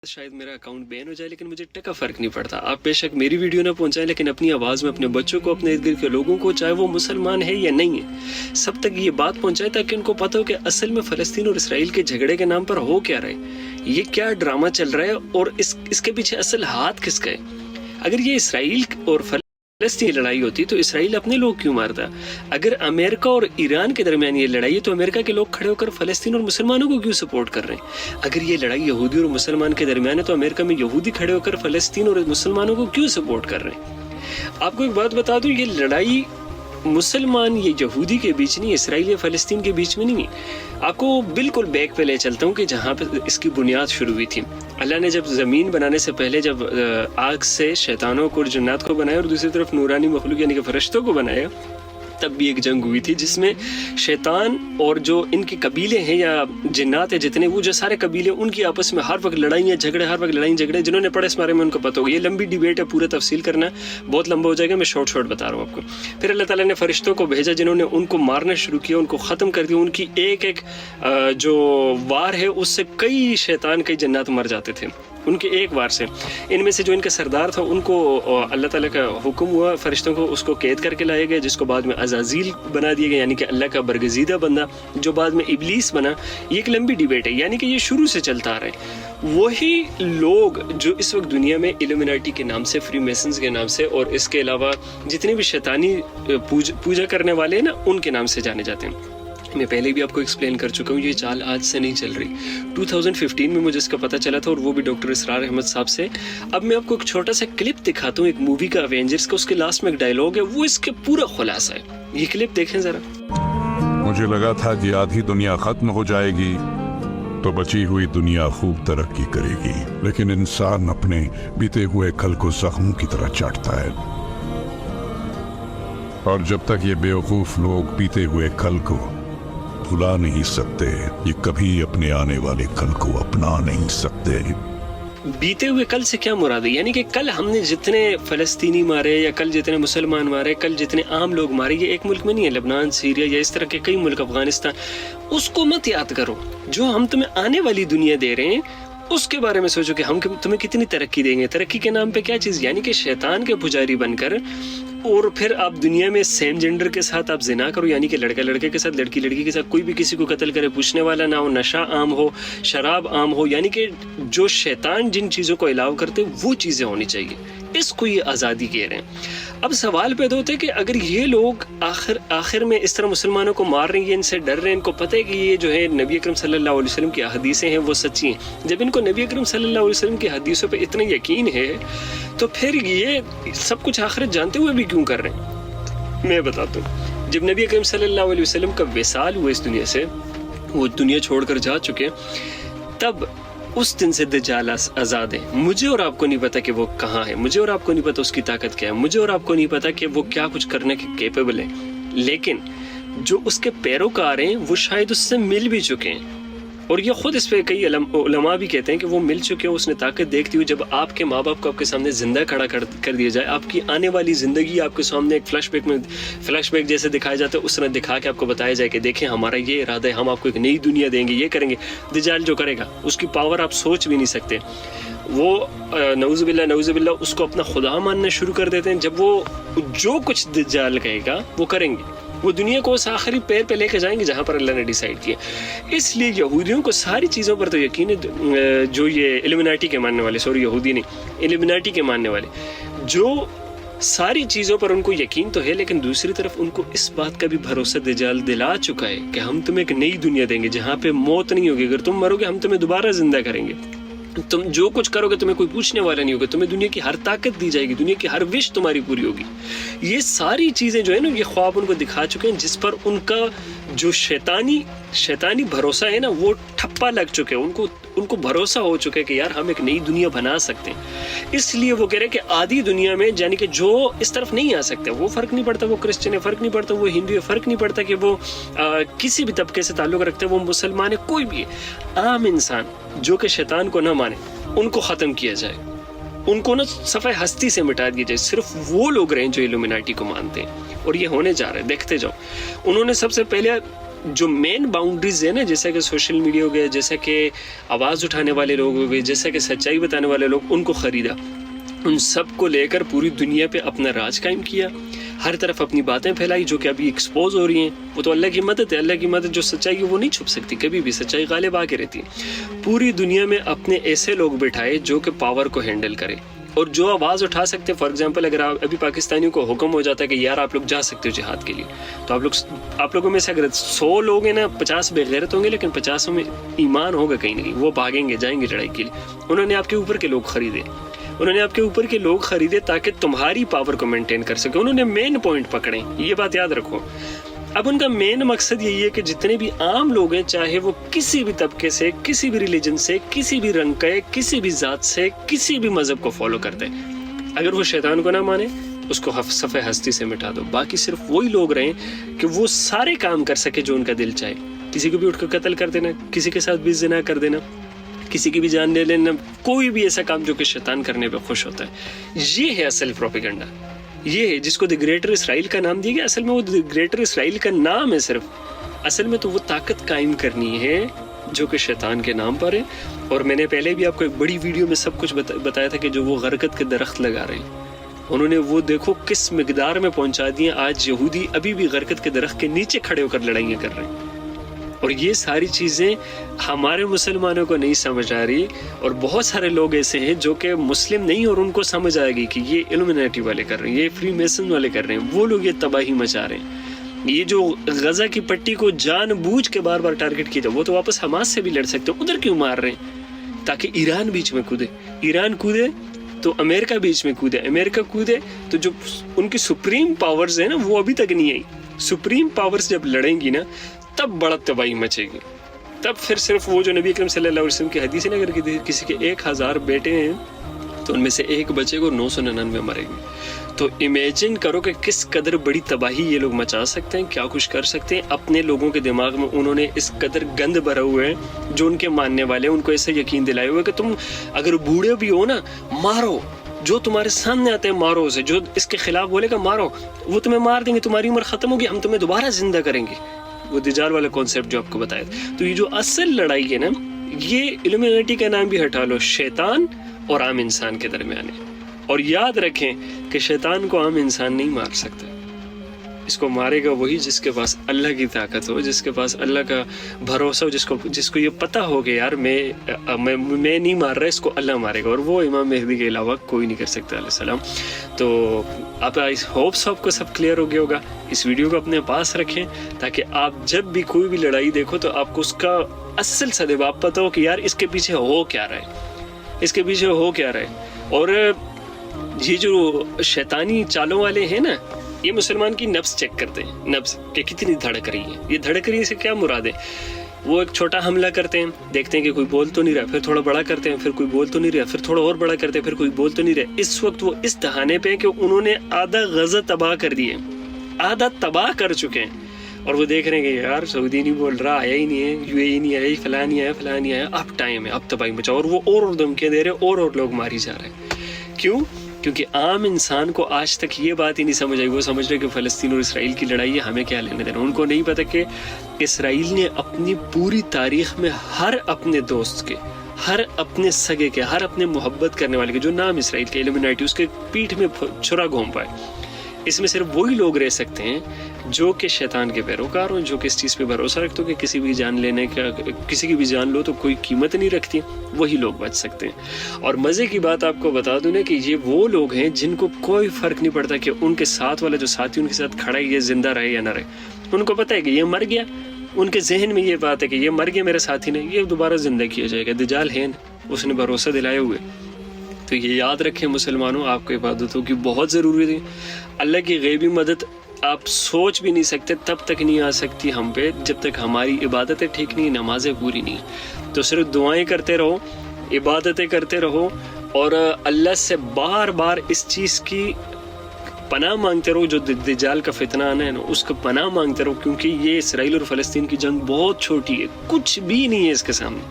शायद मेरा account ban हो जाए लेकिन मुझे टका फ़र्क नहीं पड़ता। आप बेशक मेरी वीडियो ना पहुंचाएं लेकिन अपनी आवाज़ में अपने बच्चों को, अपने इर्द गिर्द के लोगों को, चाहे वो मुसलमान है या नहीं है, सब तक ये बात पहुंचाएं ताकि उनको पता हो कि असल में फ़लस्तीन और इसराइल के झगड़े के नाम पर हो क्या रहा है, ये क्या ड्रामा चल रहा है और इसके पीछे असल हाथ किसका है। अगर ये इसराइल और फलस्तीन की लड़ाई होती तो इसराइल अपने लोग क्यों मारता। अगर अमेरिका और ईरान के दरमियान ये लड़ाई है तो अमेरिका के लोग खड़े होकर फलस्तीन और मुसलमानों को क्यों सपोर्ट कर रहे हैं। अगर ये लड़ाई यहूदी और मुसलमान के दरमियान है तो अमेरिका में यहूदी खड़े होकर फलस्तीन और मुसलमानों को क्यों सपोर्ट कर रहे हैं। आपको एक बात बता दूं, ये लड़ाई मुसलमान ये यहूदी के बीच नहीं, इसराइल या फलस्तीन के बीच में नहीं है। आपको बिल्कुल बैक पे ले चलता हूँ कि जहाँ पे इसकी बुनियाद शुरू हुई थी। अल्लाह ने जब ज़मीन बनाने से पहले जब आग से शैतानों को और जन्नात को बनाया और दूसरी तरफ नूरानी मखलूक यानी कि फरिश्तों को बनाया, तब भी एक जंग हुई थी जिसमें शैतान और जो इनके कबीले हैं या जिन्नात है जितने, वो जो सारे कबीले उनकी आपस में हर वक्त लड़ाइयाँ झगड़े, हर वक्त लड़ाई झगड़े। जिन्होंने पढ़ा इस बारे में उनको पता होगा। ये लंबी डिबेट है, पूरा तफसील करना बहुत लंबा हो जाएगा, मैं शॉर्ट बता रहा हूँ आपको। फिर अल्लाह ताला ने फरिश्तों को भेजा जिन्होंने उनको मारना शुरू किया, उनको ख़त्म कर दिया। उनकी एक एक जो वार है उससे कई शैतान, कई जन्नात मर जाते थे उनके एक वार से। इनमें से जो इनका सरदार था उनको अल्लाह ताला का हुक्म हुआ, फरिश्तों को उसको कैद करके लाए गए, जिसको बाद में अज़ाज़ील बना दिया गया, यानी कि अल्लाह का बरगज़ीदा बंदा, जो बाद में इब्लीस बना। ये एक लंबी डिबेट है, यानी कि ये शुरू से चलता आ रहा है। वही लोग जो इस वक्त दुनिया में इल्यूमिनाटी के नाम से, फ्री मेसन्स के नाम से और इसके अलावा जितने भी शैतानी पूजा करने वाले हैं ना, उनके नाम से जाने जाते हैं। मैं पहले भी आपको एक्सप्लेन कर चुका हूँ, ये चाल आज से नहीं चल रही। 2015 में मुझे इसका पता चला था और वो भी डॉक्टर इसरार अहमद साहब से। अब मैं आपको एक छोटा सा क्लिप दिखाता हूँ एक मूवी का, अवेंजर्स का। उसके लास्ट में एक डायलॉग है, वो इसके पूरा खुलासा है। ये क्लिप देखें जरा। मुझे लगा था कि आधी दुनिया खत्म हो जाएगी तो बची हुई दुनिया खूब तरक्की करेगी, लेकिन इंसान अपने बीते हुए कल को जख्मों की तरह चाटता है। और जब तक ये बेवकूफ लोग बीते हुए कल को भुला नहीं सकते, ये कभी अपने आने वाले कल को अपना नहीं सकते। बीते हुए कल से क्या मुराद है? यानी कि कल हमने जितने फलस्तीनी मारे या कल जितने मुसलमान मारे, कल जितने आम लोग मारे, ये एक मुल्क में नहीं है, लेबनान, सीरिया या इस तरह के कई मुल्क, अफगानिस्तान। उसको मत याद करो, जो हम तुम्हें आने वाली दुनिया दे रहे हैं उसके बारे में सोचो कि हम तुम्हें कितनी तरक्की देंगे। तरक्की के नाम पे क्या चीज़, यानी कि शैतान के पुजारी बनकर और फिर आप दुनिया में सेम जेंडर के साथ आप जिना करो, यानी कि लड़का लड़के के साथ, लड़की लड़की के साथ, कोई भी किसी को कत्ल करे, पूछने वाला ना हो, नशा आम हो, शराब आम हो, यानी कि जो शैतान जिन चीज़ों को अलाउ करते वो चीज़ें होनी चाहिए। इसको ये आज़ादी कह रहे हैं। अब सवाल पैदा होता है कि अगर ये लोग आखिर में इस तरह मुसलमानों को मार रहे हैं, ये इनसे डर रहे हैं, इनको पता है कि ये जो है नबी अकरम सल्लल्लाहु अलैहि वसल्लम की हदीसें हैं वो सच्ची हैं, जब इनको नबी अकरम सल्लल्लाहु अलैहि वसल्लम की हदीसों पे इतना यकीन है तो फिर ये सब कुछ आखिरत जानते हुए भी क्यों कर रहे हैं। मैं बताता हूँ, जब नबी अकरम सल्लल्लाहु अलैहि वसल्लम का विसाल हुआ इस दुनिया से, वो दुनिया छोड़कर जा चुके, तब उस दिन से दज्जाल आज़ाद है। मुझे और आपको नहीं पता कि वो कहाँ है, मुझे और आपको नहीं पता उसकी ताकत क्या है, मुझे और आपको नहीं पता कि वो क्या कुछ करने के कैपेबल है, लेकिन जो उसके पैरोकार हैं वो शायद उससे मिल भी चुके हैं। और ये खुद इस पे कई उलमा भी कहते हैं कि वो मिल चुके हैं। उसने ताकत देखती हुई, जब आपके माँ बाप को आपके सामने जिंदा खड़ा कर दिया जाए, आपकी आने वाली ज़िंदगी आपके सामने एक फ्लैशबैक जैसे दिखाया जाता है, उस तरह दिखा के आपको बताया जाए कि देखें हमारा ये इरादा है, हम आपको एक नई दुनिया देंगे, ये करेंगे। दज्जाल जो करेगा उसकी पावर आप सोच भी नहीं सकते। वो नऊज़ुबिल्लाह उसको अपना खुदा मानना शुरू कर देते हैं। जब वो जो कुछ दज्जाल कहेगा वो करेंगे, वो दुनिया को उस आखिरी पैर पे लेकर जाएंगे जहाँ पर अल्लाह ने डिसाइड किया। इसलिए यहूदियों को सारी चीज़ों पर तो यकीन है, जो ये इल्यूमिनाटी के मानने वाले, सॉरी यहूदी नहीं, इल्यूमिनाटी के मानने वाले, जो सारी चीज़ों पर उनको यकीन तो है, लेकिन दूसरी तरफ उनको इस बात का भी भरोसा दज्जाल दिला चुका है कि हम तुम्हें एक नई दुनिया देंगे जहाँ पे मौत नहीं होगी। अगर तुम मरोगे हम तुम्हें दोबारा जिंदा करेंगे, तुम जो कुछ करोगे तुम्हें कोई पूछने वाला नहीं होगा, तुम्हें दुनिया की हर ताकत दी जाएगी, दुनिया की हर विश तुम्हारी पूरी होगी। ये सारी चीज़ें जो है ना, ये ख्वाब उनको दिखा चुके हैं, जिस पर उनका जो शैतानी भरोसा है ना, वो ठप्पा लग चुके हैं। उनको भरोसा हो चुका है कि यार हम एक नई दुनिया बना सकते हैं। इसलिए वो कह रहे हैं कि आधी दुनिया में, यानी कि जो इस तरफ नहीं आ सकते, वो फ़र्क नहीं पड़ता वो क्रिश्चियन है, फ़र्क नहीं पड़ता वो हिंदू है, फ़र्क नहीं पड़ता कि वो किसी भी तबके से ताल्लुक़ रखते हैं, वो मुसलमान है, कोई भी है, आम इंसान जो कि शैतान को ना माने, उनको ख़त्म किया जाए, उनको ना सफ़े हस्ती से मिटा दिया जाए। सिर्फ वो लोग रहे जो इल्यूमिनाटी को मानते हैं, और ये होने जा रहा है, देखते जाओ। उन्होंने सबसे पहले جو مین باؤنڈریز ہے نا، جیسا کہ سوشل میڈیا ہو گیا، جیسا کہ آواز اٹھانے والے لوگ ہو گئے، جیسا کہ سچائی بتانے والے لوگ، ان کو خریدا، ان سب کو لے کر پوری دنیا پہ اپنا راج قائم کیا، ہر طرف اپنی باتیں پھیلائی جو کہ ابھی ایکسپوز ہو رہی ہیں. وہ تو اللہ کی مدد ہے، اللہ کی مدد جو سچائی ہے وہ نہیں چھپ سکتی کبھی بھی، سچائی غالب آ کے رہتی ہے. پوری دنیا میں اپنے ایسے لوگ بٹھائے جو کہ پاور کو ہینڈل کرے اور جو آواز اٹھا سکتے ہیں. فار ایگزامپل اگر ابھی پاکستانیوں کو حکم ہو جاتا ہے کہ یار آپ لوگ جا سکتے ہو جہاد کے لیے، تو آپ لوگوں میں سے اگر 100 لوگ ہیں نا، 50 بے غیرت ہوں گے لیکن 50 میں ایمان ہوگا کہیں نہ کہیں، وہ بھاگیں گے، جائیں گے لڑائی کے لیے. انہوں نے آپ کے اوپر کے لوگ خریدے، انہوں نے آپ کے اوپر کے لوگ خریدے تاکہ تمہاری پاور کو مینٹین کر سکے. انہوں نے مین پوائنٹ پکڑے، یہ بات یاد رکھو. اب ان کا مین مقصد یہی ہے کہ جتنے بھی عام لوگ ہیں، چاہے وہ کسی بھی طبقے سے، کسی بھی ریلیجن سے، کسی بھی رنگ کے، کسی بھی ذات سے، کسی بھی مذہب کو فالو کرتے ہیں، اگر وہ شیطان کو نہ مانے اس کو صفحہ ہستی سے مٹا دو. باقی صرف وہی لوگ رہیں کہ وہ سارے کام کر سکے جو ان کا دل چاہے. کسی کو بھی اٹھ کر قتل کر دینا، کسی کے ساتھ بھی زنا کر دینا، کسی کی بھی جان لے لینا، کوئی بھی ایسا کام جو کہ شیطان کرنے پہ خوش ہوتا ہے. یہ ہے اصل پروپیگنڈا، یہ ہے جس کو دی گریٹر اسرائیل کا نام دیا گیا. اصل میں وہ دی گریٹر اسرائیل کا نام ہے صرف، اصل میں تو وہ طاقت قائم کرنی ہے جو کہ شیطان کے نام پر ہے. اور میں نے پہلے بھی آپ کو ایک بڑی ویڈیو میں سب کچھ بتایا تھا کہ جو وہ غرقت کے درخت لگا رہے ہیں، انہوں نے وہ دیکھو کس مقدار میں پہنچا دیے. آج یہودی ابھی بھی غرقت کے درخت کے نیچے کھڑے ہو کر لڑائیاں کر رہے ہیں. اور یہ ساری چیزیں ہمارے مسلمانوں کو نہیں سمجھ آ رہی، اور بہت سارے لوگ ایسے ہیں جو کہ مسلم نہیں اور ان کو سمجھ آئے گی کہ یہ الومناٹی والے کر رہے ہیں، یہ فری میسن والے کر رہے ہیں، وہ لوگ یہ تباہی مچا رہے ہیں. یہ جو غزہ کی پٹی کو جان بوجھ کے بار بار ٹارگٹ کیا جائے، وہ تو واپس حماس سے بھی لڑ سکتے ہیں، ادھر کیوں مار رہے ہیں؟ تاکہ ایران بیچ میں کودے، ایران کودے تو امریکہ بیچ میں کودے، امریکہ کودے تو جو ان کی سپریم پاورز ہیں نا وہ ابھی تک نہیں آئی. سپریم پاورز جب لڑیں گی نا تب بڑا تباہی مچے گی. تب پھر صرف وہ جو نبی اکرم صلی اللہ علیہ وسلم کی حدیث ہے نا، اگر کسی کے 1000 بیٹے ہیں تو ان میں سے ایک بچے کو 999 مرے گی. تو امیجن کرو کہ کس قدر بڑی تباہی یہ لوگ مچا سکتے ہیں، کیا کچھ کر سکتے ہیں. اپنے لوگوں کے دماغ میں انہوں نے اس قدر گند بھرا ہوئے ہیں، جو ان کے ماننے والے ہیں ان کو ایسا یقین دلائے ہوئے کہ تم اگر بوڑھے بھی ہو نا مارو، جو تمہارے سامنے آتے ہیں مارو اسے، جو اس کے خلاف بولے گا مارو، وہ تمہیں مار دیں گے، تمہاری عمر ختم ہوگی، ہم تمہیں دوبارہ زندہ کریں گے. وہ دجال والا کانسیپٹ جو آپ کو بتایا. تو یہ جو اصل لڑائی ہے نا، یہ الومینٹی کا نام بھی ہٹا لو، شیطان اور عام انسان کے درمیان ہے. اور یاد رکھیں کہ شیطان کو عام انسان نہیں مار سکتا، اس کو مارے گا وہی جس کے پاس اللہ کی طاقت ہو، جس کے پاس اللہ کا بھروسہ ہو، جس کو یہ پتہ ہو کہ یار میں نہیں مار رہا، اس کو اللہ مارے گا. اور وہ امام مہدی کے علاوہ کوئی نہیں کر سکتا علیہ السلام. تو آپ ہوپس آپ کو سب کلیئر ہو گیا ہوگا. اس ویڈیو کو اپنے پاس رکھیں تاکہ آپ جب بھی کوئی بھی لڑائی دیکھو تو آپ کو اس کا اصل سبب پتہ ہو کہ یار اس کے پیچھے ہو کیا رہا ہے، اس کے پیچھے ہو کیا رہا ہے. اور یہ جو شیطانی چالوں والے ہیں نا، یہ مسلمان کی نفس چیک کرتے ہیں، نفس کہ کتنی دھڑک رہی ہے. یہ دھڑک رہی سے کیا مراد ہے؟ وہ ایک چھوٹا حملہ کرتے ہیں، دیکھتے ہیں کہ کوئی بول تو نہیں رہا، پھر تھوڑا بڑا کرتے ہیں، پھر کوئی بول تو نہیں رہا، پھر تھوڑا اور بڑا کرتے ہیں، پھر کوئی بول تو نہیں رہا. اس وقت وہ اس دہانے پہ کہ انہوں نے آدھا غزہ تباہ کر دیے، آدھا تباہ کر چکے ہیں. اور وہ دیکھ رہے ہیں کہ یار سعودی نہیں بول رہا، آیا ہی نہیں ہے، یو اے ای نہیں آیا، فلاں نہیں آیا، فلاں نہیں آیا، اب ٹائم ہے، اب تباہی مچاؤ. اور وہ اور دھمکیاں دے رہے، اور لوگ ماری جا رہے ہیں. کیوں؟ کیونکہ عام انسان کو آج تک یہ بات ہی نہیں سمجھ آئی. وہ سمجھ رہے کہ فلسطین اور اسرائیل کی لڑائی ہے، ہمیں کیا لینے دینا. ان کو نہیں پتا کہ اسرائیل نے اپنی پوری تاریخ میں ہر اپنے دوست کے، ہر اپنے سگے کے، ہر اپنے محبت کرنے والے کے جو نام اسرائیل کے الومناٹی، اس کے پیٹھ میں چھرا گھوم پائے. اس میں صرف وہی لوگ رہ سکتے ہیں جو کہ شیطان کے پیروکار ہوں، جو کہ اس چیز پہ بھروسہ رکھتے ہو کہ کسی بھی جان لینے کا، کسی کی بھی جان لو تو کوئی قیمت نہیں رکھتی، وہی لوگ بچ سکتے ہیں. اور مزے کی بات آپ کو بتا دوں نا کہ یہ وہ لوگ ہیں جن کو کوئی فرق نہیں پڑتا کہ ان کے ساتھ والا جو ساتھی ان کے ساتھ کھڑا ہے یہ زندہ رہے یا نہ رہے. ان کو پتہ ہے کہ یہ مر گیا، ان کے ذہن میں یہ بات ہے کہ یہ مر گیا میرے ساتھی نے، یہ دوبارہ زندہ کیا جائے گا. دجال ہے اس نے بھروسہ دلائے ہوئے. تو یہ یاد رکھیں مسلمانوں، آپ کو عبادتوں کی بہت ضروری ہے. اللہ کی غیبی مدد آپ سوچ بھی نہیں سکتے، تب تک نہیں آ سکتی ہم پہ جب تک ہماری عبادتیں ٹھیک نہیں، نمازیں پوری نہیں. تو صرف دعائیں کرتے رہو، عبادتیں کرتے رہو، اور اللہ سے بار بار اس چیز کی پناہ مانگتے رہو. جو دجال کا فتنہ آنا ہے نا، اس کا پناہ مانگتے رہو، کیونکہ یہ اسرائیل اور فلسطین کی جنگ بہت چھوٹی ہے، کچھ بھی نہیں ہے اس کے سامنے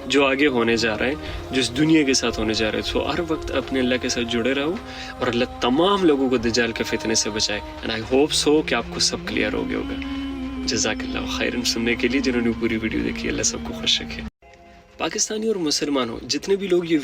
جو آگے ہونے جا رہا ہے، جو اس دنیا کے ساتھ ہونے جا رہا ہے. سو ہر وقت اپنے اللہ کے ساتھ جڑے رہو، اور اللہ تمام لوگوں کو دجال کے فتنے سے بچائے. اینڈ آئی ہوپ سو کہ آپ کو سب کلیئر ہو گیا ہوگا. جزاک اللہ خیرن سننے کے لیے، جنہوں نے پوری ویڈیو دیکھی، اللہ سب کو خوش رکھے۔ پاکستانی اور مسلمانوں جتنے بھی لوگ یہ